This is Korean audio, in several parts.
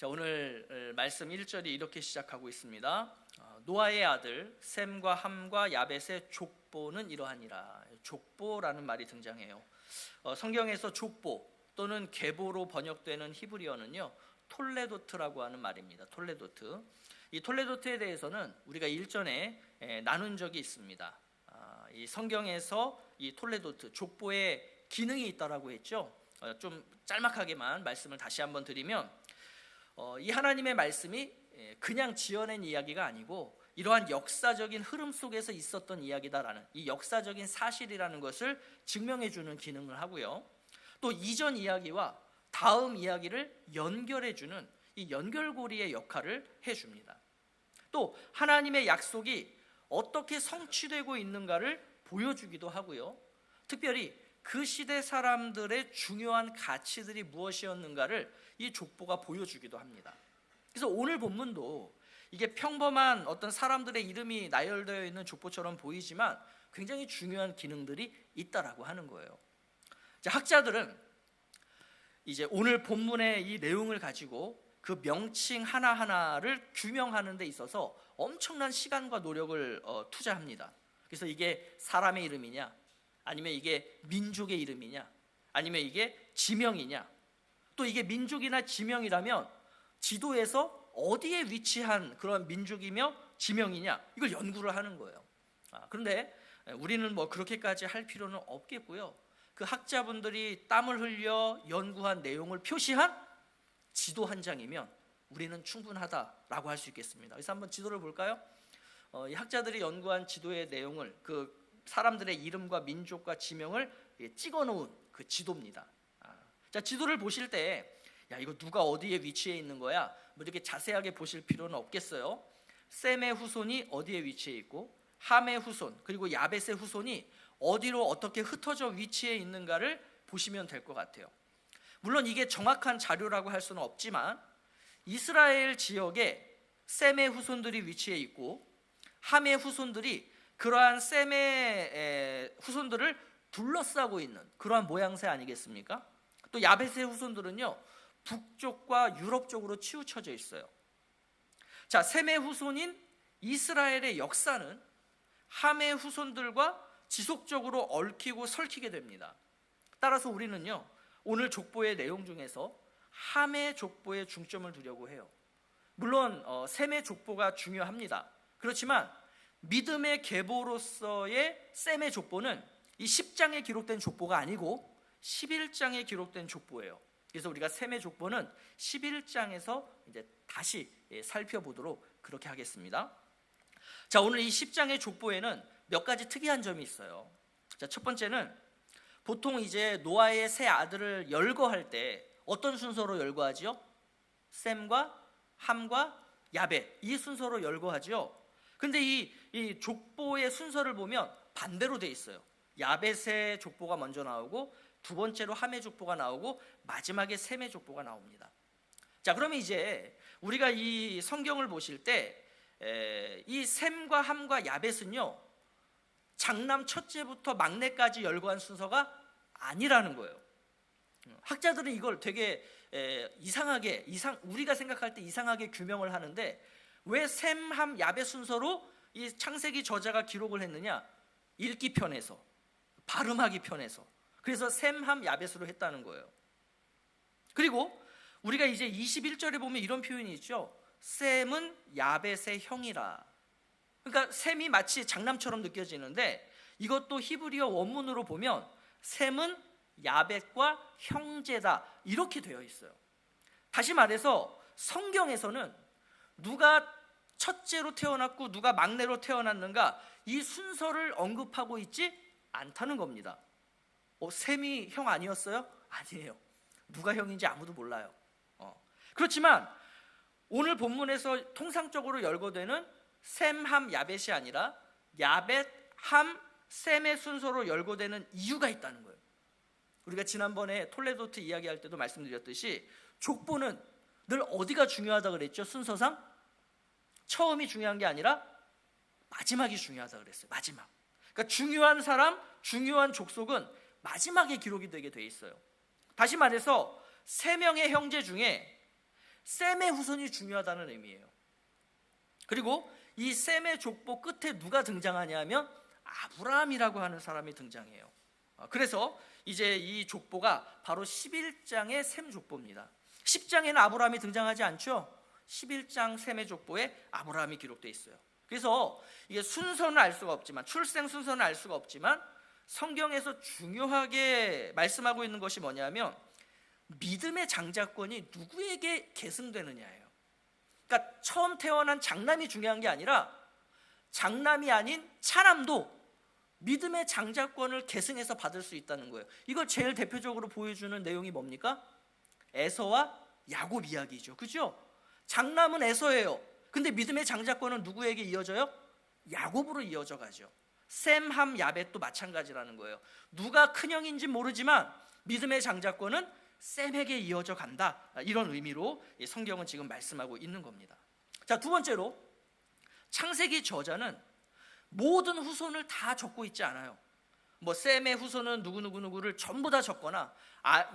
자, 오늘 말씀 1절이 이렇게 시작하고 있습니다. 노아의 아들 셈과 함과 야벳의 족보는 이러하니라. 족보라는 말이 등장해요. 성경에서 족보 또는 계보로 번역되는 히브리어는요, 톨레도트라고 하는 말입니다. 톨레도트. 이 톨레도트에 대해서는 우리가 일전에 나눈 적이 있습니다. 이 성경에서 이 톨레도트 족보에 기능이 있다라고 했죠. 좀 짤막하게만 말씀을 다시 한번 드리면, 이 하나님의 말씀이 그냥 지어낸 이야기가 아니고 이러한 역사적인 흐름 속에서 있었던 이야기다라는 이 역사적인 사실이라는 것을 증명해 주는 기능을 하고요, 또 이전 이야기와 다음 이야기를 연결해 주는 이 연결고리의 역할을 해줍니다. 또 하나님의 약속이 어떻게 성취되고 있는가를 보여주기도 하고요, 특별히 그 시대 사람들의 중요한 가치들이 무엇이었는가를 이 족보가 보여주기도 합니다. 그래서 오늘 본문도 이게 평범한 어떤 사람들의 이름이 나열되어 있는 족보처럼 보이지만 굉장히 중요한 기능들이 있다라고 하는 거예요. 학자들은 이제 오늘 본문의 이 내용을 가지고 그 명칭 하나하나를 규명하는 데 있어서 엄청난 시간과 노력을 투자합니다. 그래서 이게 사람의 이름이냐, 아니면 이게 민족의 이름이냐, 아니면 이게 지명이냐, 또 이게 민족이나 지명이라면 지도에서 어디에 위치한 그런 민족이며 지명이냐, 이걸 연구를 하는 거예요. 그런데 우리는 뭐 그렇게까지 할 필요는 없겠고요, 그 학자분들이 땀을 흘려 연구한 내용을 표시한 지도 한 장이면 우리는 충분하다라고 할 수 있겠습니다. 그래서 한번 지도를 볼까요? 이 학자들이 연구한 지도의 내용을, 그 사람들의 이름과 민족과 지명을 찍어 놓은 그 지도입니다. 자, 지도를 보실 때 이거 누가 어디에 위치해 있는 거야, 뭐 이렇게 자세하게 보실 필요는 없겠어요. 셈의 후손이 어디에 위치해 있고 함의 후손 그리고 야벳의 후손이 어디로 어떻게 흩어져 위치해 있는가를 보시면 될 것 같아요. 물론 이게 정확한 자료라고 할 수는 없지만 이스라엘 지역에 셈의 후손들이 위치해 있고 함의 후손들이 그러한 셈의 후손들을 둘러싸고 있는 그러한 모양새 아니겠습니까? 또 야벳의 후손들은요, 북쪽과 유럽 쪽으로 치우쳐져 있어요. 자, 셈의 후손인 이스라엘의 역사는 함의 후손들과 지속적으로 얽히고 설키게 됩니다. 따라서 우리는요, 오늘 족보의 내용 중에서 함의 족보에 중점을 두려고 해요. 물론 셈의 족보가 중요합니다. 그렇지만 믿음의 계보로서의 셈의 족보는 이 10장에 기록된 족보가 아니고 11장에 기록된 족보예요. 그래서 우리가 셈의 족보는 11장에서 이제 다시 살펴보도록 그렇게 하겠습니다. 자, 오늘 이 10장의 족보에는 몇 가지 특이한 점이 있어요. 자, 첫 번째는 보통 이제 노아의 세 아들을 열거할 때 어떤 순서로 열거하지요? 셈과 함과 야벳, 이 순서로 열거하죠. 근데 이 족보의 순서를 보면 반대로 돼 있어요. 야벳의 족보가 먼저 나오고 두 번째로 함의 족보가 나오고 마지막에 셈의 족보가 나옵니다. 자, 그러면 이제 우리가 이 성경을 보실 때 이 셈과 함과 야벳은요, 장남 첫째부터 막내까지 열거한 순서가 아니라는 거예요. 학자들은 이걸 되게 우리가 생각할 때 이상하게 규명을 하는데, 왜 셈, 함, 야벳 순서로 이 창세기 저자가 기록을 했느냐? 읽기 편해서, 발음하기 편해서. 그래서 셈, 함, 야벳으로 했다는 거예요. 그리고 우리가 이제 21절에 보면 이런 표현이 있죠. 셈은 야벳의 형이라. 그러니까 셈이 마치 장남처럼 느껴지는데, 이것도 히브리어 원문으로 보면 셈은 야벳과 형제다, 이렇게 되어 있어요. 다시 말해서 성경에서는 누가 첫째로 태어났고 누가 막내로 태어났는가, 이 순서를 언급하고 있지 않다는 겁니다. 셈이 형 아니었어요? 아니에요. 누가 형인지 아무도 몰라요. 그렇지만 오늘 본문에서 통상적으로 열거되는 셈, 함, 야벳이 아니라 야벳, 함, 셈의 순서로 열거되는 이유가 있다는 거예요. 우리가 지난번에 톨레도트 이야기할 때도 말씀드렸듯이 족보는 늘 어디가 중요하다 그랬죠? 순서상 처음이 중요한 게 아니라 마지막이 중요하다 그랬어요. 마지막. 그러니까 중요한 사람, 중요한 족속은 마지막에 기록이 되게 돼 있어요. 다시 말해서 세 명의 형제 중에 셈의 후손이 중요하다는 의미예요. 그리고 이 셈의 족보 끝에 누가 등장하냐면 아브라함이라고 하는 사람이 등장해요. 그래서 이제 이 족보가 바로 11장의 셈 족보입니다. 10장에는 아브라함이 등장하지 않죠. 11장 셈의 족보에 아브라함이 기록되어 있어요. 그래서 이게 순서는 알 수가 없지만, 출생 순서는 알 수가 없지만 성경에서 중요하게 말씀하고 있는 것이 뭐냐면 믿음의 장자권이 누구에게 계승되느냐예요. 그러니까 처음 태어난 장남이 중요한 게 아니라 장남이 아닌 차남도 믿음의 장자권을 계승해서 받을 수 있다는 거예요. 이걸 제일 대표적으로 보여주는 내용이 뭡니까? 에서와 야곱 이야기죠. 그죠? 장남은 에서예요. 근데 믿음의 장자권은 누구에게 이어져요? 야곱으로 이어져 가죠. 셈, 함, 야벳도 마찬가지라는 거예요. 누가 큰형인지 모르지만 믿음의 장자권은 셈에게 이어져 간다. 이런 의미로 성경은 지금 말씀하고 있는 겁니다. 자, 두 번째로 창세기 저자는 모든 후손을 다 적고 있지 않아요. 뭐 셈의 후손은 누구를 전부 다 적거나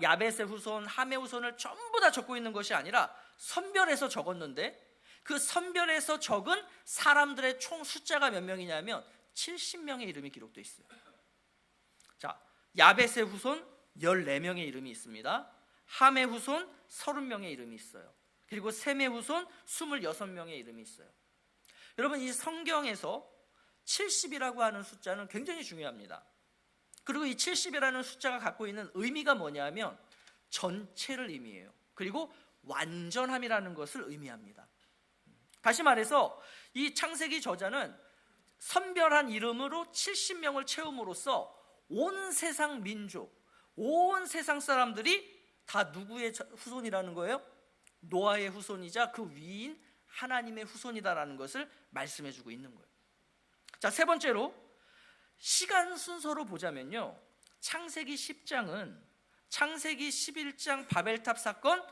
야벳의 후손, 함의 후손을 전부 다 적고 있는 것이 아니라 선별해서 적었는데 그 선별해서 적은 사람들의 총 숫자가 몇 명이냐면 70명의 이름이 기록되어 있어요. 자, 야벳의 후손 14명의 이름이 있습니다. 함의 후손 30명의 이름이 있어요. 그리고 셈의 후손 26명의 이름이 있어요. 여러분, 이 성경에서 70이라고 하는 숫자는 굉장히 중요합니다. 그리고 이 70이라는 숫자가 갖고 있는 의미가 뭐냐면 전체를 의미해요. 그리고 완전함이라는 것을 의미합니다. 다시 말해서 이 창세기 저자는 선별한 이름으로 70명을 채움으로써 온 세상 민족, 온 세상 사람들이 다 누구의 후손이라는 거예요? 노아의 후손이자 그 위인 하나님의 후손이다라는 것을 말씀해주고 있는 거예요. 자, 세 번째로 시간 순서로 보자면요, 창세기 10장은 창세기 11장 바벨탑 사건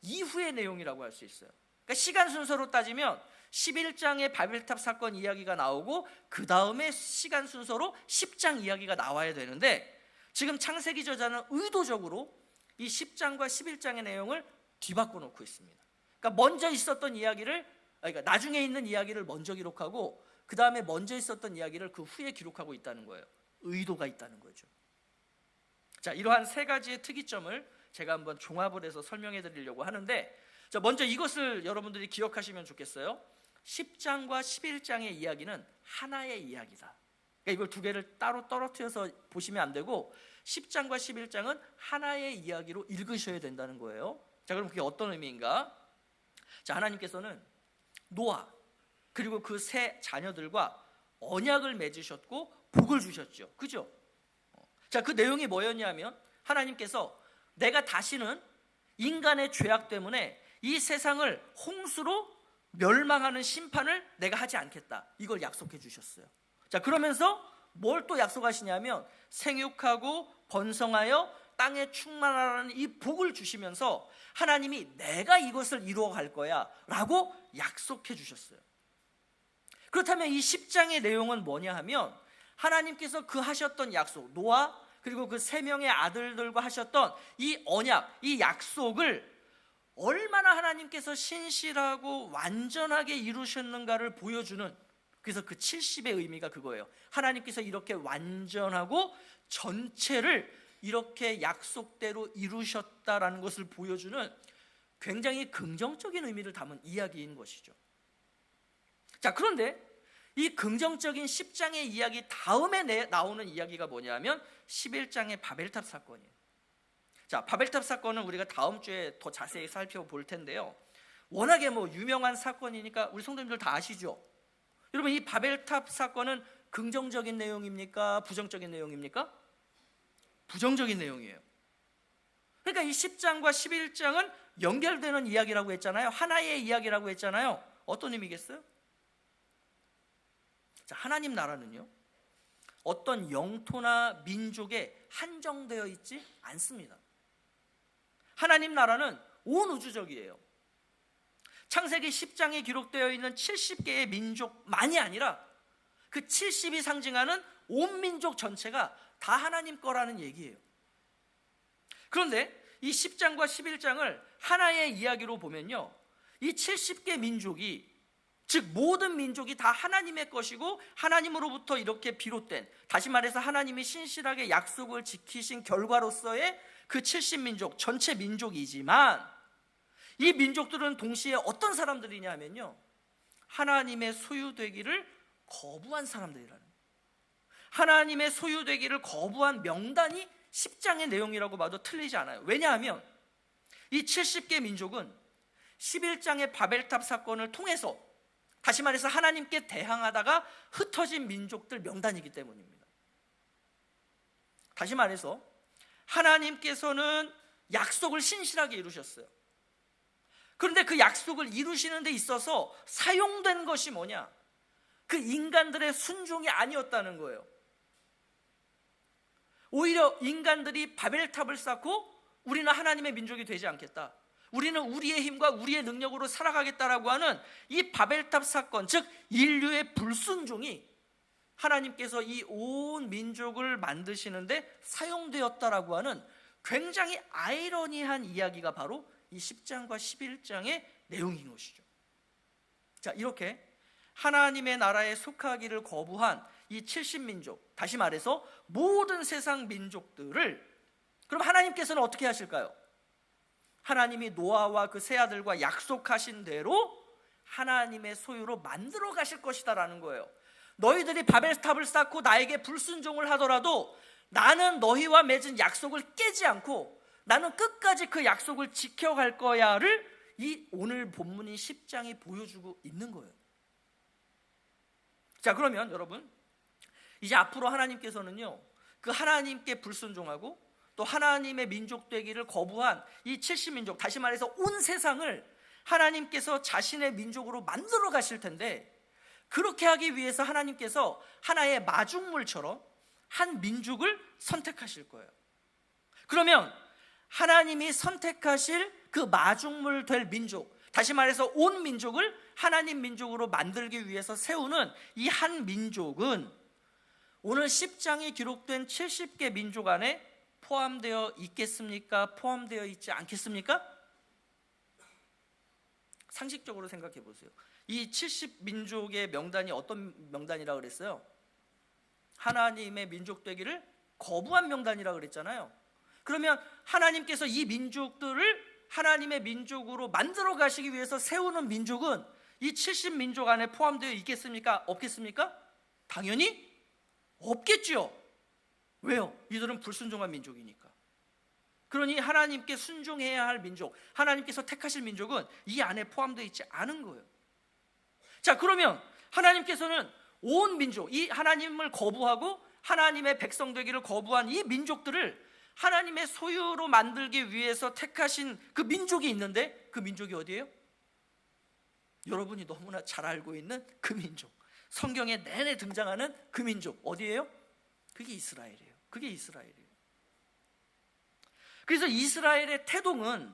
이후의 내용이라고 할 수 있어요. 그러니까 시간 순서로 따지면 11장의 바벨탑 사건 이야기가 나오고 그 다음에 시간 순서로 10장 이야기가 나와야 되는데 지금 창세기 저자는 의도적으로 이 10장과 11장의 내용을 뒤바꿔 놓고 있습니다. 그러니까 먼저 있었던 이야기를, 그러니까 나중에 있는 이야기를 먼저 기록하고 그 다음에 먼저 있었던 이야기를 그 후에 기록하고 있다는 거예요. 의도가 있다는 거죠. 자, 이러한 세 가지의 특이점을 제가 한번 종합을 해서 설명해 드리려고 하는데, 자, 먼저 이것을 여러분들이 기억하시면 좋겠어요. 10장과 11장의 이야기는 하나의 이야기다. 그러니까 이걸 두 개를 따로 떨어뜨려서 보시면 안 되고 10장과 11장은 하나의 이야기로 읽으셔야 된다는 거예요. 자, 그럼 그게 어떤 의미인가? 자, 하나님께서는 노아 그리고 그 세 자녀들과 언약을 맺으셨고 복을 주셨죠. 그죠? 자, 그 내용이 뭐였냐면 하나님께서 내가 다시는 인간의 죄악 때문에 이 세상을 홍수로 멸망하는 심판을 내가 하지 않겠다, 이걸 약속해 주셨어요. 자, 그러면서 뭘 또 약속하시냐면 생육하고 번성하여 땅에 충만하라는 이 복을 주시면서 하나님이 내가 이것을 이루어 갈 거야 라고 약속해 주셨어요. 그렇다면 이 10장의 내용은 뭐냐 하면 하나님께서 그 하셨던 약속, 노아 그리고 그 세 명의 아들들과 하셨던 이 언약, 이 약속을 얼마나 하나님께서 신실하고 완전하게 이루셨는가를 보여주는, 그래서 그 70의 의미가 그거예요. 하나님께서 이렇게 완전하고 전체를 이렇게 약속대로 이루셨다라는 것을 보여주는 굉장히 긍정적인 의미를 담은 이야기인 것이죠. 자, 그런데 이 긍정적인 10장의 이야기 다음에 나오는 이야기가 뭐냐면 11장의 바벨탑 사건이에요. 자, 바벨탑 사건은 우리가 다음 주에 더 자세히 살펴볼 텐데요, 워낙에 유명한 사건이니까 우리 성도님들 다 아시죠? 여러분, 이 바벨탑 사건은 긍정적인 내용입니까? 부정적인 내용입니까? 부정적인 내용이에요. 그러니까 이 10장과 11장은 연결되는 이야기라고 했잖아요. 하나의 이야기라고 했잖아요. 어떤 의미겠어요? 자, 하나님 나라는요, 어떤 영토나 민족에 한정되어 있지 않습니다. 하나님 나라는 온 우주적이에요. 창세기 10장에 기록되어 있는 70개의 민족만이 아니라 그 70이 상징하는 온 민족 전체가 다 하나님 거라는 얘기예요. 그런데 이 10장과 11장을 하나의 이야기로 보면요, 이 70개 민족이, 즉 모든 민족이 다 하나님의 것이고 하나님으로부터 이렇게 비롯된, 다시 말해서 하나님이 신실하게 약속을 지키신 결과로서의 그 70민족, 전체 민족이지만 이 민족들은 동시에 어떤 사람들이냐 하면요, 하나님의 소유되기를 거부한 사람들이라는 거예요. 하나님의 소유되기를 거부한 명단이 10장의 내용이라고 봐도 틀리지 않아요. 왜냐하면 이 70개 민족은 11장의 바벨탑 사건을 통해서, 다시 말해서 하나님께 대항하다가 흩어진 민족들 명단이기 때문입니다. 다시 말해서 하나님께서는 약속을 신실하게 이루셨어요. 그런데 그 약속을 이루시는 데 있어서 사용된 것이 뭐냐? 그 인간들의 순종이 아니었다는 거예요. 오히려 인간들이 바벨탑을 쌓고 우리는 하나님의 민족이 되지 않겠다, 우리는 우리의 힘과 우리의 능력으로 살아가겠다라고 하는 이 바벨탑 사건, 즉 인류의 불순종이 하나님께서 이 온 민족을 만드시는데 사용되었다라고 하는 굉장히 아이러니한 이야기가 바로 이 10장과 11장의 내용인 것이죠. 자, 이렇게 하나님의 나라에 속하기를 거부한 이 70민족, 다시 말해서 모든 세상 민족들을, 그럼 하나님께서는 어떻게 하실까요? 하나님이 노아와 그 세 아들과 약속하신 대로 하나님의 소유로 만들어 가실 것이다라는 거예요. 너희들이 바벨탑을 쌓고 나에게 불순종을 하더라도 나는 너희와 맺은 약속을 깨지 않고 나는 끝까지 그 약속을 지켜갈 거야를 이 오늘 본문인 10장이 보여주고 있는 거예요. 자, 그러면 여러분, 이제 앞으로 하나님께서는요, 그 하나님께 불순종하고 또 하나님의 민족 되기를 거부한 이 70민족, 다시 말해서 온 세상을 하나님께서 자신의 민족으로 만들어 가실 텐데, 그렇게 하기 위해서 하나님께서 하나의 마중물처럼 한 민족을 선택하실 거예요. 그러면 하나님이 선택하실 그 마중물 될 민족, 다시 말해서 온 민족을 하나님 민족으로 만들기 위해서 세우는 이 한 민족은 오늘 10장에 기록된 70개 민족 안에 포함되어 있겠습니까? 포함되어 있지 않겠습니까? 상식적으로 생각해 보세요. 이 70민족의 명단이 어떤 명단이라고 그랬어요? 하나님의 민족 되기를 거부한 명단이라고 그랬잖아요. 그러면 하나님께서 이 민족들을 하나님의 민족으로 만들어 가시기 위해서 세우는 민족은 이 70민족 안에 포함되어 있겠습니까? 없겠습니까? 당연히 없겠죠. 왜요? 이들은 불순종한 민족이니까. 그러니 하나님께 순종해야 할 민족, 하나님께서 택하실 민족은 이 안에 포함되어 있지 않은 거예요. 자, 그러면 하나님께서는 온 민족, 이 하나님을 거부하고 하나님의 백성 되기를 거부한 이 민족들을 하나님의 소유로 만들기 위해서 택하신 그 민족이 있는데, 그 민족이 어디예요? 여러분이 너무나 잘 알고 있는 그 민족, 성경에 내내 등장하는 그 민족 어디예요? 그게 이스라엘이에요. 그게 이스라엘이에요. 그래서 이스라엘의 태동은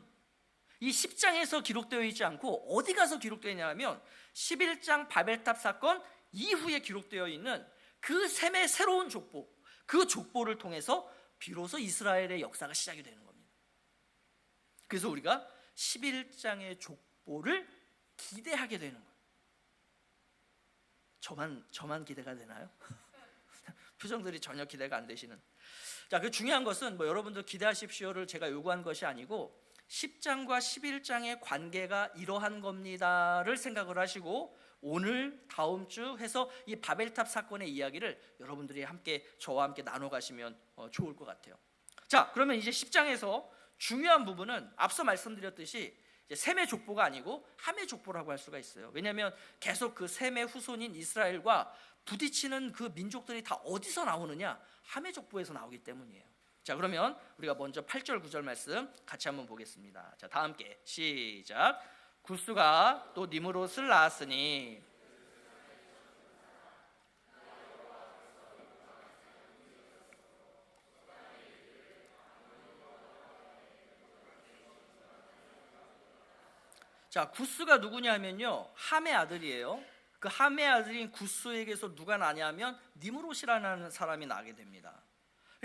이 10장에서 기록되어 있지 않고 어디 가서 기록되어 있냐면 11장 바벨탑 사건 이후에 기록되어 있는 그 셈의 새로운 족보, 그 족보를 통해서 비로소 이스라엘의 역사가 시작이 되는 겁니다. 그래서 우리가 11장의 족보를 기대하게 되는 거예요. 저만 기대가 되나요? 표정들이 전혀 기대가 안 되시는. 자, 그 중요한 것은 여러분들 기대하십시오를 제가 요구한 것이 아니고 10장과 11장의 관계가 이러한 겁니다를 생각을 하시고 오늘 다음 주 해서 이 바벨탑 사건의 이야기를 여러분들이 함께 저와 함께 나눠 가시면 좋을 것 같아요. 자, 그러면 이제 10장에서 중요한 부분은 앞서 말씀드렸듯이 이제 셈의 족보가 아니고 함의 족보라고 할 수가 있어요. 왜냐하면 계속 그 셈의 후손인 이스라엘과 부딪히는 그 민족들이 다 어디서 나오느냐? 함의 족보에서 나오기 때문이에요. 자, 그러면 우리가 먼저 8절 9절 말씀 같이 한번 보겠습니다. 자, 다 함께 시작. 구스가 또 니므롯을 낳았으니 자, 구스가 누구냐면요, 함의 아들이에요. 그 함의 아들인 구스에게서 누가 나냐면 니므롯이라는 사람이 나게 됩니다.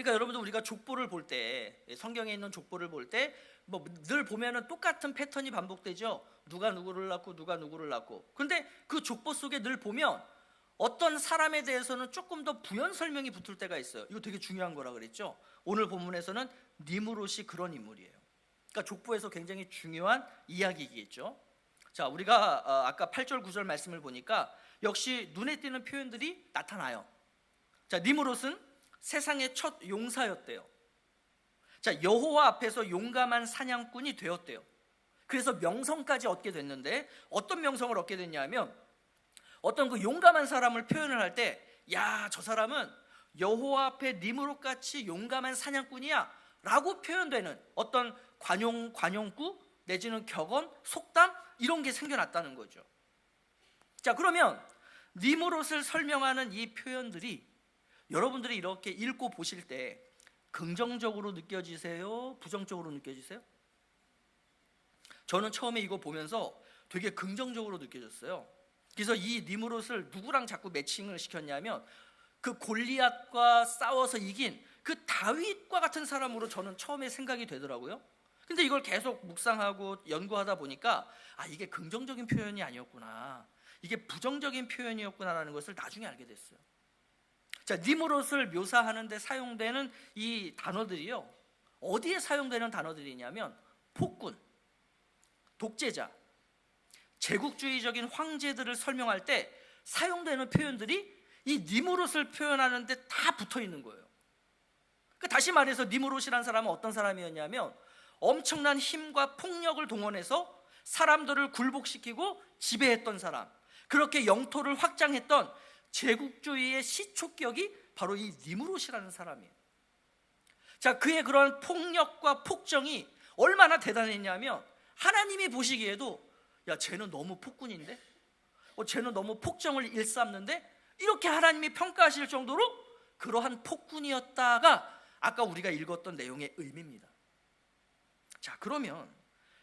그러니까 여러분들 우리가 족보를 볼 때, 성경에 있는 족보를 볼 때 뭐 늘 보면은 똑같은 패턴이 반복되죠. 누가 누구를 낳고 누가 누구를 낳고. 근데 그 족보 속에 늘 보면 어떤 사람에 대해서는 조금 더 부연 설명이 붙을 때가 있어요. 이거 되게 중요한 거라 그랬죠. 오늘 본문에서는 니므롯이 그런 인물이에요. 그러니까 족보에서 굉장히 중요한 이야기이겠죠. 자, 우리가 아까 8절 9절 말씀을 보니까 역시 눈에 띄는 표현들이 나타나요. 자, 니므롯은 세상의 첫 용사였대요. 자, 여호와 앞에서 용감한 사냥꾼이 되었대요. 그래서 명성까지 얻게 됐는데, 어떤 명성을 얻게 됐냐면 어떤 그 용감한 사람을 표현을 할 때, 야, 저 사람은 여호와 앞에 니므롯같이 용감한 사냥꾼이야 라고 표현되는 어떤 관용구 내지는 격언, 속담 이런 게 생겨났다는 거죠. 자, 그러면 니므롯을 설명하는 이 표현들이 여러분들이 이렇게 읽고 보실 때 긍정적으로 느껴지세요? 부정적으로 느껴지세요? 저는 처음에 이거 보면서 되게 긍정적으로 느껴졌어요. 그래서 이 니므롯을 누구랑 자꾸 매칭을 시켰냐면 그 골리앗과 싸워서 이긴 그 다윗과 같은 사람으로 저는 처음에 생각이 되더라고요. 근데 이걸 계속 묵상하고 연구하다 보니까 이게 긍정적인 표현이 아니었구나, 이게 부정적인 표현이었구나라는 것을 나중에 알게 됐어요. 자, 니므롯을 묘사하는 데 사용되는 이 단어들이요, 어디에 사용되는 단어들이냐면 폭군, 독재자, 제국주의적인 황제들을 설명할 때 사용되는 표현들이 이 니므롯을 표현하는 데 다 붙어 있는 거예요. 그러니까 다시 말해서 니므롯이라는 사람은 어떤 사람이었냐면 엄청난 힘과 폭력을 동원해서 사람들을 굴복시키고 지배했던 사람, 그렇게 영토를 확장했던 제국주의의 시초격이 바로 이 니므롯이라는 사람이에요. 자, 그의 그런 폭력과 폭정이 얼마나 대단했냐면 하나님이 보시기에도 야, 쟤는 너무 폭군인데? 쟤는 너무 폭정을 일삼는데? 이렇게 하나님이 평가하실 정도로 그러한 폭군이었다가 아까 우리가 읽었던 내용의 의미입니다. 자, 그러면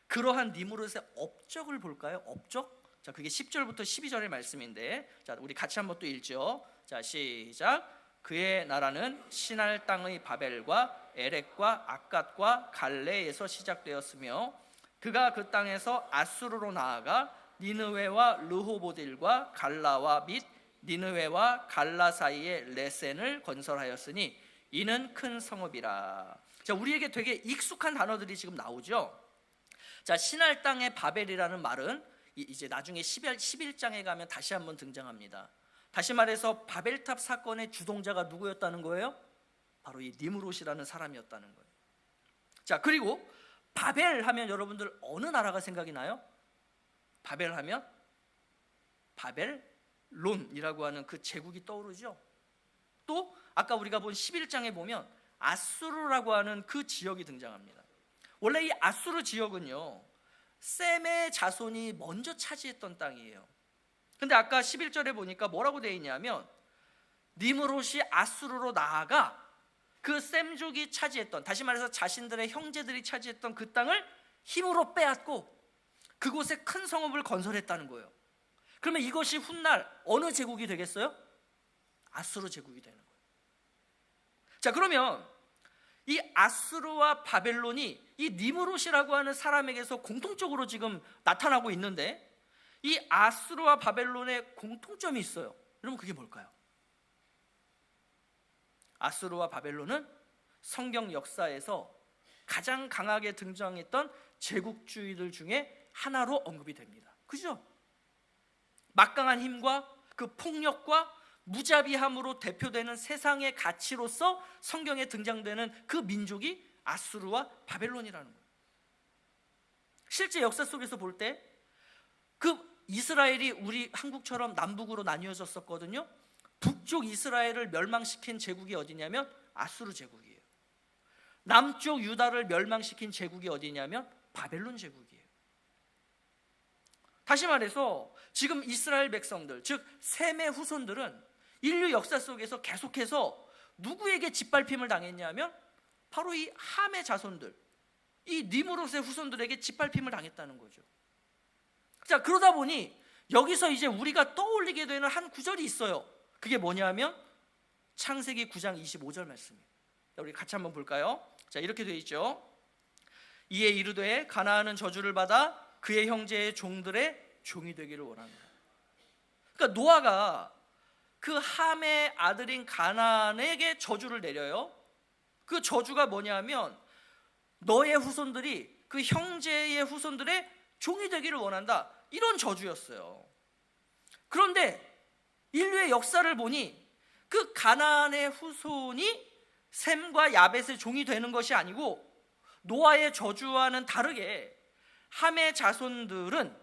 그러한 니므롯의 업적을 볼까요? 업적? 자, 그게 10절부터 12절의 말씀인데, 자, 우리 같이 한번 또 읽죠. 자, 시작. 그의 나라는 시날 땅의 바벨과 에렉과 악갓과 갈레에서 시작되었으며 그가 그 땅에서 아수르로 나아가 니느웨와 르호보딜과 갈라와 및 니느웨와 갈라 사이에 레센을 건설하였으니 이는 큰 성읍이라. 자, 우리에게 되게 익숙한 단어들이 지금 나오죠. 자, 시날 땅의 바벨이라는 말은 이제 나중에 11장에 가면 다시 한번 등장합니다. 다시 말해서 바벨탑 사건의 주동자가 누구였다는 거예요? 바로 이 니므롯이라는 사람이었다는 거예요. 자, 그리고 바벨 하면 여러분들 어느 나라가 생각이 나요? 바벨 하면 바벨론이라고 하는 그 제국이 떠오르죠. 또 아까 우리가 본 11장에 보면 아수르라고 하는 그 지역이 등장합니다. 원래 이 아수르 지역은요, 셈의 자손이 먼저 차지했던 땅이에요. 근데 아까 11절에 보니까 뭐라고 되어 있냐면 니므롯이 아수르로 나아가 그 셈족이 차지했던, 다시 말해서 자신들의 형제들이 차지했던 그 땅을 힘으로 빼앗고 그곳에 큰 성읍을 건설했다는 거예요. 그러면 이것이 훗날 어느 제국이 되겠어요? 아수르 제국이 되는 거예요. 자, 그러면 이 아수르와 바벨론이 이 니므롯이라고 하는 사람에게서 공통적으로 지금 나타나고 있는데, 이 아수르와 바벨론의 공통점이 있어요. 여러분, 그게 뭘까요? 아수르와 바벨론은 성경 역사에서 가장 강하게 등장했던 제국주의들 중에 하나로 언급이 됩니다. 그죠? 막강한 힘과 그 폭력과 무자비함으로 대표되는 세상의 가치로서 성경에 등장되는 그 민족이 아수르와 바벨론이라는 거예요. 실제 역사 속에서 볼 때 그 이스라엘이 우리 한국처럼 남북으로 나뉘어졌었거든요. 북쪽 이스라엘을 멸망시킨 제국이 어디냐면 아수르 제국이에요. 남쪽 유다를 멸망시킨 제국이 어디냐면 바벨론 제국이에요. 다시 말해서 지금 이스라엘 백성들, 즉 셈의 후손들은 인류 역사 속에서 계속해서 누구에게 짓밟힘을 당했냐면 바로 이 함의 자손들, 이 니므롯의 후손들에게 짓밟힘을 당했다는 거죠. 자, 그러다 보니 여기서 이제 우리가 떠올리게 되는 한 구절이 있어요. 그게 뭐냐면 창세기 9장 25절 말씀이에요. 우리 같이 한번 볼까요? 자, 이렇게 되어 있죠. 이에 이르되 가나안은 저주를 받아 그의 형제의 종들의 종이 되기를 원한다. 그러니까 노아가 그 함의 아들인 가나안에게 저주를 내려요. 그 저주가 뭐냐면 너의 후손들이 그 형제의 후손들의 종이 되기를 원한다, 이런 저주였어요. 그런데 인류의 역사를 보니 그 가나안의 후손이 셈과 야벳의 종이 되는 것이 아니고 노아의 저주와는 다르게 함의 자손들은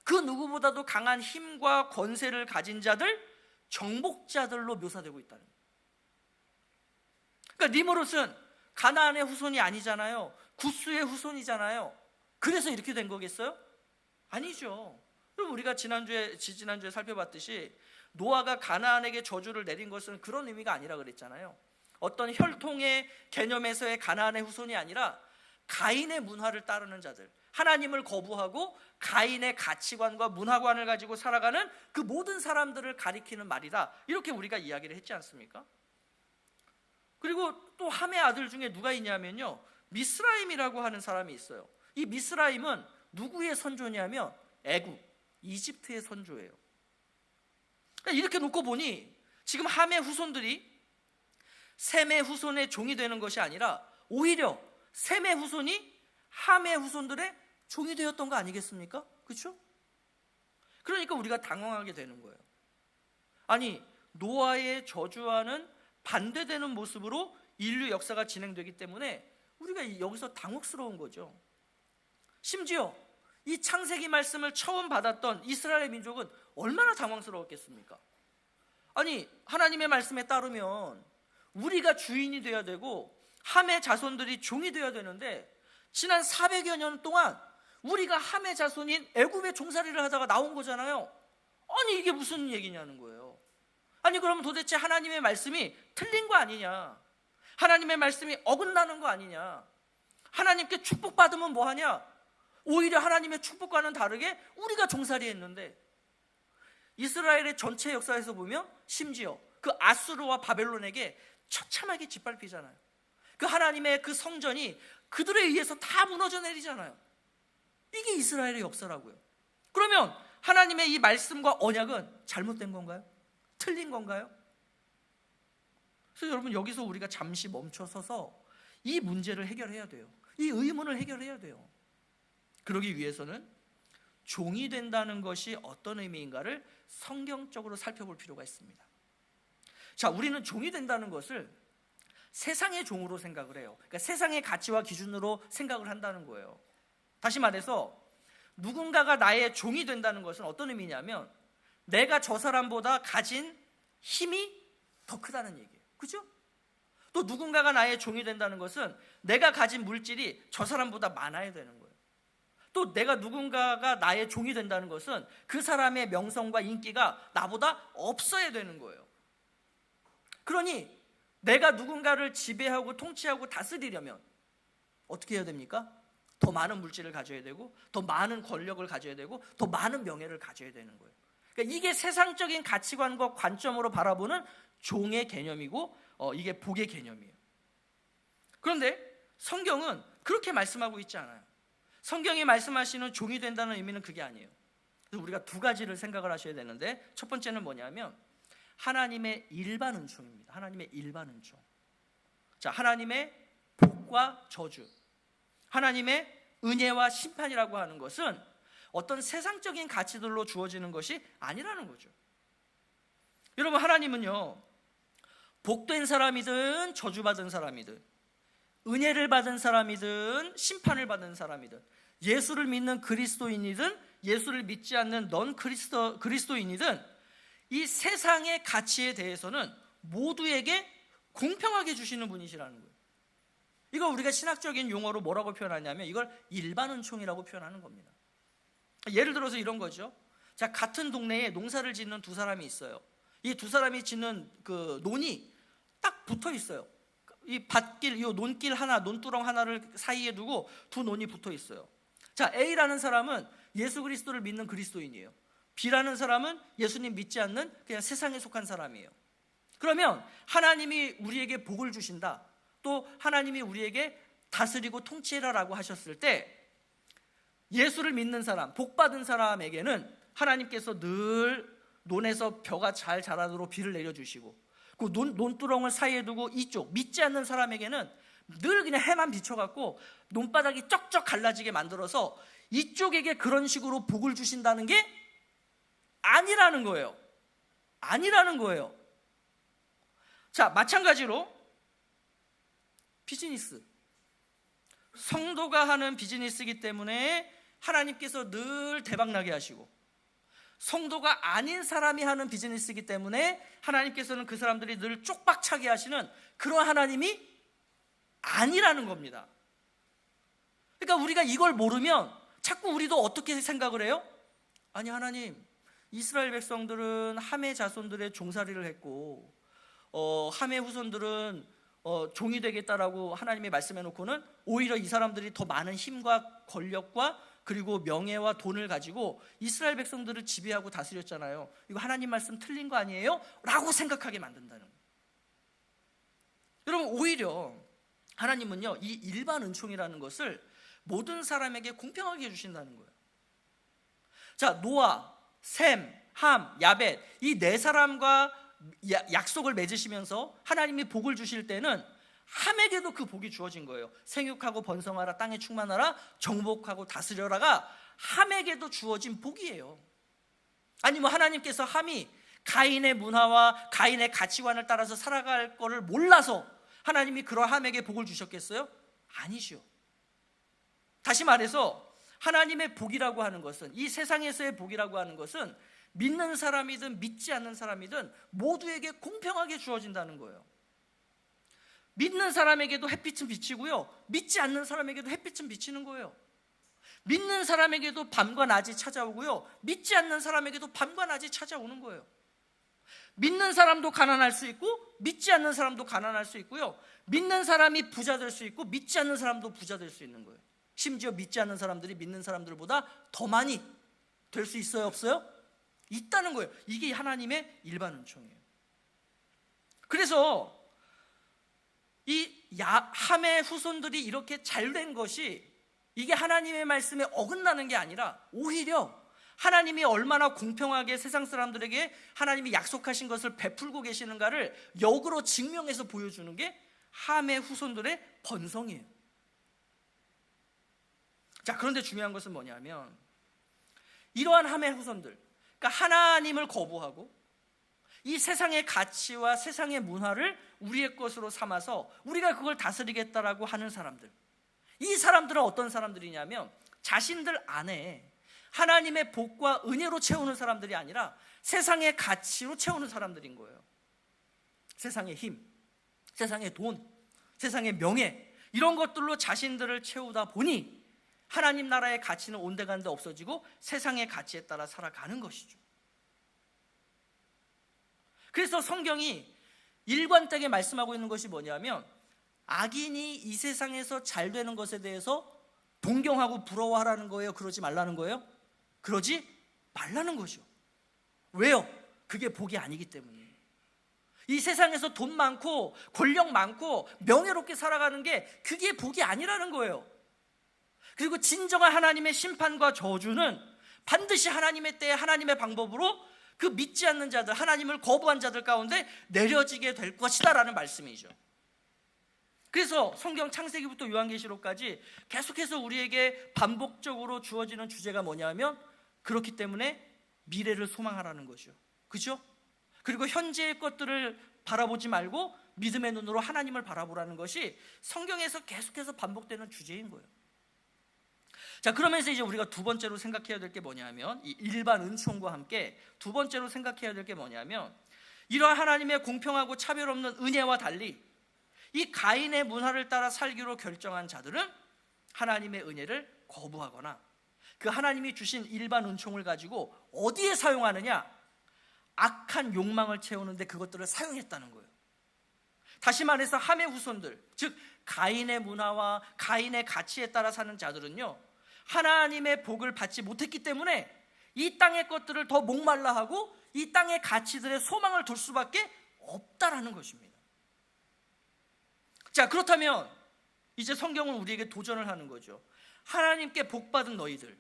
그 누구보다도 강한 힘과 권세를 가진 자들, 정복자들로 묘사되고 있다는 거예요. 그러니까 니므롯은 가나안의 후손이 아니잖아요. 구스의 후손이잖아요. 그래서 이렇게 된 거겠어요? 아니죠. 그럼 우리가 지난주에 살펴봤듯이 노아가 가나안에게 저주를 내린 것은 그런 의미가 아니라 그랬잖아요. 어떤 혈통의 개념에서의 가나안의 후손이 아니라 가인의 문화를 따르는 자들, 하나님을 거부하고 가인의 가치관과 문화관을 가지고 살아가는 그 모든 사람들을 가리키는 말이다, 이렇게 우리가 이야기를 했지 않습니까? 그리고 또 함의 아들 중에 누가 있냐면요, 미스라임이라고 하는 사람이 있어요. 이 미스라임은 누구의 선조냐면 애굽, 이집트의 선조예요. 그러니까 이렇게 놓고 보니 지금 함의 후손들이 셈의 후손의 종이 되는 것이 아니라 오히려 셈의 후손이 함의 후손들의 종이 되었던 거 아니겠습니까? 그렇죠? 그러니까 우리가 당황하게 되는 거예요. 아니, 노아의 저주와는 반대되는 모습으로 인류 역사가 진행되기 때문에 우리가 여기서 당혹스러운 거죠. 심지어 이 창세기 말씀을 처음 받았던 이스라엘 민족은 얼마나 당황스러웠겠습니까? 아니, 하나님의 말씀에 따르면 우리가 주인이 되어야 되고 함의 자손들이 종이 되어야 되는데 지난 400여 년 동안 우리가 함의 자손인 애굽의 종살이를 하다가 나온 거잖아요. 아니, 이게 무슨 얘기냐는 거예요. 아니, 그러면 도대체 하나님의 말씀이 틀린 거 아니냐, 하나님의 말씀이 어긋나는 거 아니냐, 하나님께 축복받으면 뭐하냐, 오히려 하나님의 축복과는 다르게 우리가 종살이 했는데, 이스라엘의 전체 역사에서 보면 심지어 그 아수르와 바벨론에게 처참하게 짓밟히잖아요. 그 하나님의 그 성전이 그들에 의해서 다 무너져 내리잖아요. 이게 이스라엘의 역사라고요. 그러면 하나님의 이 말씀과 언약은 잘못된 건가요? 틀린 건가요? 그래서 여러분, 여기서 우리가 잠시 멈춰서서 이 문제를 해결해야 돼요. 이 의문을 해결해야 돼요. 그러기 위해서는 종이 된다는 것이 어떤 의미인가를 성경적으로 살펴볼 필요가 있습니다. 자, 우리는 종이 된다는 것을 세상의 종으로 생각을 해요. 그러니까 세상의 가치와 기준으로 생각을 한다는 거예요. 다시 말해서 누군가가 나의 종이 된다는 것은 어떤 의미냐면 내가 저 사람보다 가진 힘이 더 크다는 얘기예요. 그죠? 또 누군가가 나의 종이 된다는 것은 내가 가진 물질이 저 사람보다 많아야 되는 거예요. 또 누군가가 나의 종이 된다는 것은 그 사람의 명성과 인기가 나보다 없어야 되는 거예요. 그러니 내가 누군가를 지배하고 통치하고 다스리려면 어떻게 해야 됩니까? 더 많은 물질을 가져야 되고, 더 많은 권력을 가져야 되고, 더 많은 명예를 가져야 되는 거예요. 그러니까 이게 세상적인 가치관과 관점으로 바라보는 종의 개념이고, 이게 복의 개념이에요. 그런데 성경은 그렇게 말씀하고 있지 않아요. 성경이 말씀하시는 종이 된다는 의미는 그게 아니에요. 그래서 우리가 두 가지를 생각을 하셔야 되는데, 첫 번째는 뭐냐면 하나님의 일반 은총입니다. 하나님의 일반 은총. 자, 하나님의 복과 저주, 하나님의 은혜와 심판이라고 하는 것은 어떤 세상적인 가치들로 주어지는 것이 아니라는 거죠. 여러분, 하나님은요, 복된 사람이든 저주받은 사람이든, 은혜를 받은 사람이든 심판을 받은 사람이든, 예수를 믿는 그리스도인이든 예수를 믿지 않는 넌 그리스도인이든 이 세상의 가치에 대해서는 모두에게 공평하게 주시는 분이시라는 거예요. 이거 우리가 신학적인 용어로 뭐라고 표현하냐면 이걸 일반 은총이라고 표현하는 겁니다. 예를 들어서 이런 거죠. 자, 같은 동네에 농사를 짓는 두 사람이 있어요. 이 두 사람이 짓는 그 논이 딱 붙어 있어요. 이 밭길, 이 논길 하나, 논두렁 하나를 사이에 두고 두 논이 붙어 있어요. 자, A라는 사람은 예수 그리스도를 믿는 그리스도인이에요. B라는 사람은 예수님 믿지 않는 그냥 세상에 속한 사람이에요. 그러면 하나님이 우리에게 복을 주신다, 또 하나님이 우리에게 다스리고 통치해라라고 하셨을 때 예수를 믿는 사람, 복받은 사람에게는 하나님께서 늘 논에서 벼가 잘 자라도록 비를 내려주시고 그 논두렁을 사이에 두고 이쪽 믿지 않는 사람에게는 늘 그냥 해만 비춰갖고 논바닥이 쩍쩍 갈라지게 만들어서 이쪽에게 그런 식으로 복을 주신다는 게 아니라는 거예요. 아니라는 거예요. 자, 마찬가지로 비즈니스, 성도가 하는 비즈니스이기 때문에 하나님께서 늘 대박나게 하시고, 성도가 아닌 사람이 하는 비즈니스이기 때문에 하나님께서는 그 사람들이 늘 쪽박차게 하시는 그런 하나님이 아니라는 겁니다. 그러니까 우리가 이걸 모르면 자꾸 우리도 어떻게 생각을 해요? 아니, 하나님, 이스라엘 백성들은 함의 자손들의 종살이를 했고 함의 후손들은 종이 되겠다라고 하나님이 말씀해 놓고는 오히려 이 사람들이 더 많은 힘과 권력과 그리고 명예와 돈을 가지고 이스라엘 백성들을 지배하고 다스렸잖아요. 이거 하나님 말씀 틀린 거 아니에요? 라고 생각하게 만든다는 거예요. 여러분, 오히려 하나님은요, 이 일반 은총이라는 것을 모든 사람에게 공평하게 해주신다는 거예요. 자, 노아, 셈, 함, 야벳, 이 네 사람과 약속을 맺으시면서 하나님이 복을 주실 때는 함에게도 그 복이 주어진 거예요. 생육하고 번성하라, 땅에 충만하라, 정복하고 다스려라가 함에게도 주어진 복이에요. 아니 뭐 하나님께서 함이 가인의 문화와 가인의 가치관을 따라서 살아갈 거를 몰라서 하나님이 그런 함에게 복을 주셨겠어요? 아니죠. 다시 말해서 하나님의 복이라고 하는 것은, 이 세상에서의 복이라고 하는 것은 믿는 사람이든 믿지 않는 사람이든 모두에게 공평하게 주어진다는 거예요. 믿는 사람에게도 햇빛은 비치고요, 믿지 않는 사람에게도 햇빛은 비치는 거예요. 믿는 사람에게도 밤과 낮이 찾아오고요, 믿지 않는 사람에게도 밤과 낮이 찾아오는 거예요. 믿는 사람도 가난할 수 있고 믿지 않는 사람도 가난할 수 있고요, 믿는 사람이 부자 될 수 있고 믿지 않는 사람도 부자 될 수 있는 거예요. 심지어 믿지 않는 사람들이 믿는 사람들보다 더 많이 될 수 있어요, 없어요? 있다는 거예요. 이게 하나님의 일반 은총이에요. 그래서 이 함의 후손들이 이렇게 잘된 것이 이게 하나님의 말씀에 어긋나는 게 아니라 오히려 하나님이 얼마나 공평하게 세상 사람들에게 하나님이 약속하신 것을 베풀고 계시는가를 역으로 증명해서 보여주는 게 함의 후손들의 번성이에요. 자, 그런데 중요한 것은 뭐냐면 이러한 함의 후손들, 그러니까 하나님을 거부하고 이 세상의 가치와 세상의 문화를 우리의 것으로 삼아서 우리가 그걸 다스리겠다라고 하는 사람들, 이 사람들은 어떤 사람들이냐면 자신들 안에 하나님의 복과 은혜로 채우는 사람들이 아니라 세상의 가치로 채우는 사람들인 거예요. 세상의 힘, 세상의 돈, 세상의 명예, 이런 것들로 자신들을 채우다 보니 하나님 나라의 가치는 온데간데 없어지고 세상의 가치에 따라 살아가는 것이죠. 그래서 성경이 일관되게 말씀하고 있는 것이 뭐냐면 악인이 이 세상에서 잘 되는 것에 대해서 동경하고 부러워하라는 거예요? 그러지 말라는 거예요? 그러지 말라는 거죠. 왜요? 그게 복이 아니기 때문이에요. 이 세상에서 돈 많고 권력 많고 명예롭게 살아가는 게 그게 복이 아니라는 거예요. 그리고 진정한 하나님의 심판과 저주는 반드시 하나님의 때에 하나님의 방법으로 그 믿지 않는 자들, 하나님을 거부한 자들 가운데 내려지게 될 것이다 라는 말씀이죠. 그래서 성경 창세기부터 요한계시록까지 계속해서 우리에게 반복적으로 주어지는 주제가 뭐냐면 그렇기 때문에 미래를 소망하라는 거죠. 그죠? 그리고 현재의 것들을 바라보지 말고 믿음의 눈으로 하나님을 바라보라는 것이 성경에서 계속해서 반복되는 주제인 거예요. 자, 그러면서 이제 우리가 두 번째로 생각해야 될 게 뭐냐면 이 일반 은총과 함께 두 번째로 생각해야 될 게 뭐냐면 이러한 하나님의 공평하고 차별 없는 은혜와 달리 이 가인의 문화를 따라 살기로 결정한 자들은 하나님의 은혜를 거부하거나 그 하나님이 주신 일반 은총을 가지고 어디에 사용하느냐? 악한 욕망을 채우는데 그것들을 사용했다는 거예요. 다시 말해서 함의 후손들, 즉 가인의 문화와 가인의 가치에 따라 사는 자들은요, 하나님의 복을 받지 못했기 때문에 이 땅의 것들을 더 목말라 하고 이 땅의 가치들의 소망을 둘 수밖에 없다라는 것입니다. 자, 그렇다면 이제 성경은 우리에게 도전을 하는 거죠. 하나님께 복받은 너희들,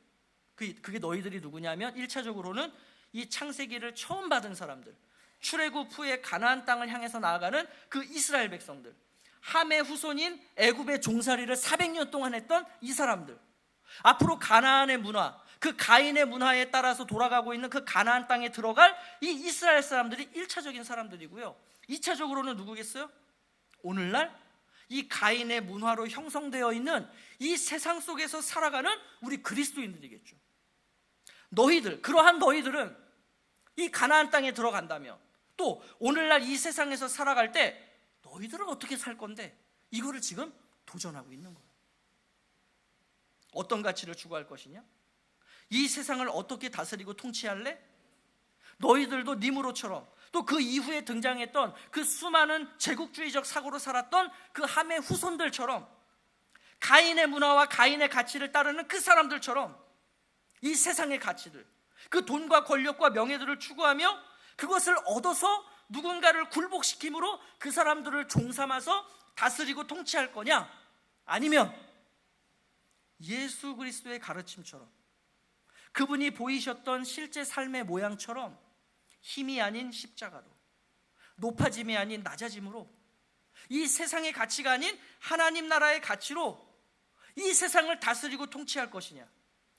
그게 너희들이 누구냐면 1차적으로는 이 창세기를 처음 받은 사람들, 출애굽 후에 가나안 땅을 향해서 나아가는 그 이스라엘 백성들, 함의 후손인 애굽의 종살이를 400년 동안 했던 이 사람들, 앞으로 가나안의 문화, 그 가인의 문화에 따라서 돌아가고 있는 그 가나안 땅에 들어갈 이 이스라엘 사람들이 1차적인 사람들이고요. 2차적으로는 누구겠어요? 오늘날 이 가인의 문화로 형성되어 있는 이 세상 속에서 살아가는 우리 그리스도인들이겠죠. 그러한 너희들은 이 가나안 땅에 들어간다면, 또 오늘날 이 세상에서 살아갈 때 너희들은 어떻게 살 건데, 이거를 지금 도전하고 있는 거예요. 어떤 가치를 추구할 것이냐? 이 세상을 어떻게 다스리고 통치할래? 너희들도 니무롯처럼, 또 그 이후에 등장했던 그 수많은 제국주의적 사고로 살았던 그 함의 후손들처럼, 가인의 문화와 가인의 가치를 따르는 그 사람들처럼 이 세상의 가치들, 그 돈과 권력과 명예들을 추구하며 그것을 얻어서 누군가를 굴복시킴으로 그 사람들을 종삼아서 다스리고 통치할 거냐? 아니면 예수 그리스도의 가르침처럼, 그분이 보이셨던 실제 삶의 모양처럼 힘이 아닌 십자가로, 높아짐이 아닌 낮아짐으로, 이 세상의 가치가 아닌 하나님 나라의 가치로 이 세상을 다스리고 통치할 것이냐?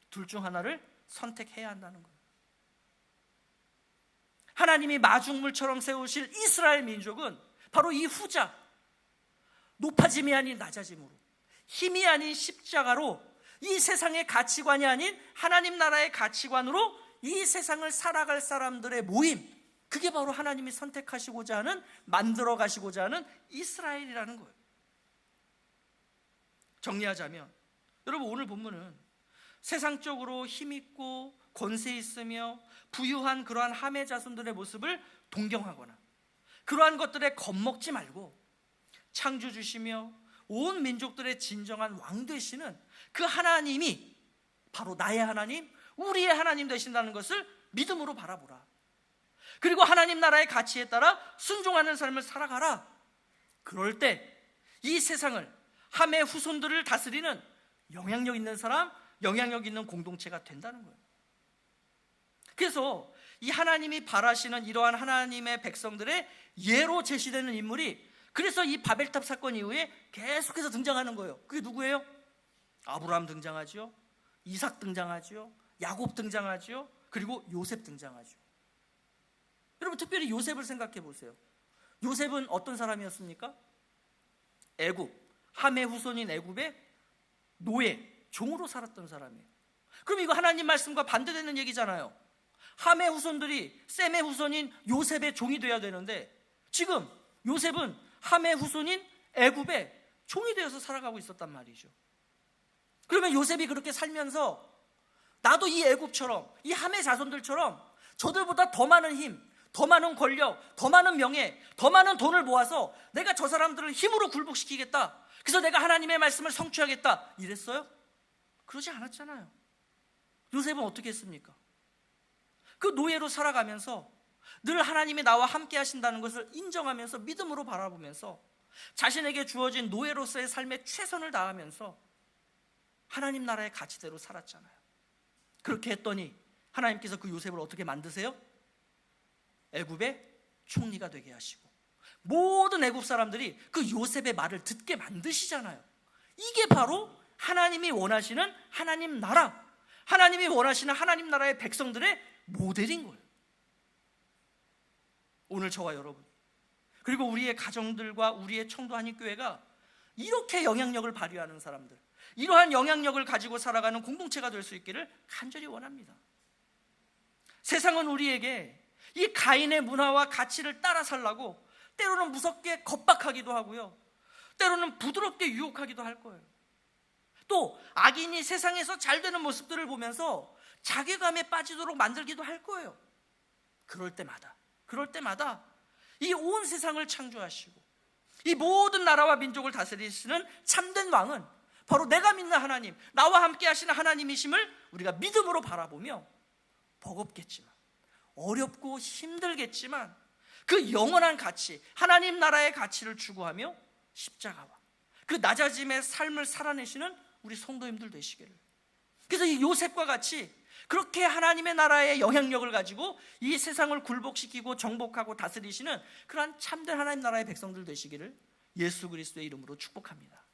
둘 중 하나를 선택해야 한다는 거예요. 하나님이 마중물처럼 세우실 이스라엘 민족은 바로 이 후자, 높아짐이 아닌 낮아짐으로, 힘이 아닌 십자가로 이 세상의 가치관이 아닌 하나님 나라의 가치관으로 이 세상을 살아갈 사람들의 모임, 그게 바로 하나님이 선택하시고자 하는, 만들어 가시고자 하는 이스라엘이라는 거예요. 정리하자면, 여러분, 오늘 본문은 세상적으로 힘있고 권세 있으며 부유한 그러한 함의 자손들의 모습을 동경하거나 그러한 것들에 겁먹지 말고, 창조 주시며 온 민족들의 진정한 왕 되시는 그 하나님이 바로 나의 하나님, 우리의 하나님 되신다는 것을 믿음으로 바라보라. 그리고 하나님 나라의 가치에 따라 순종하는 삶을 살아가라. 그럴 때 이 세상을, 함의 후손들을 다스리는 영향력 있는 사람, 영향력 있는 공동체가 된다는 거예요. 그래서 이 하나님이 바라시는 이러한 하나님의 백성들의 예로 제시되는 인물이, 그래서 이 바벨탑 사건 이후에 계속해서 등장하는 거예요. 그게 누구예요? 아브라함 등장하죠, 이삭 등장하죠, 야곱 등장하죠, 그리고 요셉 등장하죠. 여러분, 특별히 요셉을 생각해 보세요. 요셉은 어떤 사람이었습니까? 애굽, 함의 후손인 애굽의 노예, 종으로 살았던 사람이에요. 그럼 이거 하나님 말씀과 반대되는 얘기잖아요. 함의 후손들이 셈의 후손인 요셉의 종이 되어야 되는데, 지금 요셉은 함의 후손인 애굽의 종이 되어서 살아가고 있었단 말이죠. 그러면 요셉이 그렇게 살면서 나도 이 애굽처럼, 이 함의 자손들처럼 저들보다 더 많은 힘, 더 많은 권력, 더 많은 명예, 더 많은 돈을 모아서 내가 저 사람들을 힘으로 굴복시키겠다, 그래서 내가 하나님의 말씀을 성취하겠다, 이랬어요? 그러지 않았잖아요. 요셉은 어떻게 했습니까? 그 노예로 살아가면서 늘 하나님이 나와 함께 하신다는 것을 인정하면서 믿음으로 바라보면서 자신에게 주어진 노예로서의 삶에 최선을 다하면서 하나님 나라의 가치대로 살았잖아요. 그렇게 했더니 하나님께서 그 요셉을 어떻게 만드세요? 애굽의 총리가 되게 하시고 모든 애굽 사람들이 그 요셉의 말을 듣게 만드시잖아요. 이게 바로 하나님이 원하시는 하나님 나라, 하나님이 원하시는 하나님 나라의 백성들의 모델인 거예요. 오늘 저와 여러분, 그리고 우리의 가정들과 우리의 청도 한인교회가 이렇게 영향력을 발휘하는 사람들, 이러한 영향력을 가지고 살아가는 공동체가 될 수 있기를 간절히 원합니다. 세상은 우리에게 이 가인의 문화와 가치를 따라 살라고 때로는 무섭게 겁박하기도 하고요, 때로는 부드럽게 유혹하기도 할 거예요. 또 악인이 세상에서 잘 되는 모습들을 보면서 자괴감에 빠지도록 만들기도 할 거예요. 그럴 때마다 이 온 세상을 창조하시고 이 모든 나라와 민족을 다스리시는 참된 왕은 바로 내가 믿는 하나님, 나와 함께 하시는 하나님이심을 우리가 믿음으로 바라보며, 버겁겠지만, 어렵고 힘들겠지만 그 영원한 가치, 하나님 나라의 가치를 추구하며 십자가와 그 낮아짐의 삶을 살아내시는 우리 성도님들 되시기를. 그래서 이 요셉과 같이 그렇게 하나님의 나라의 영향력을 가지고 이 세상을 굴복시키고 정복하고 다스리시는 그러한 참된 하나님 나라의 백성들 되시기를 예수 그리스도의 이름으로 축복합니다.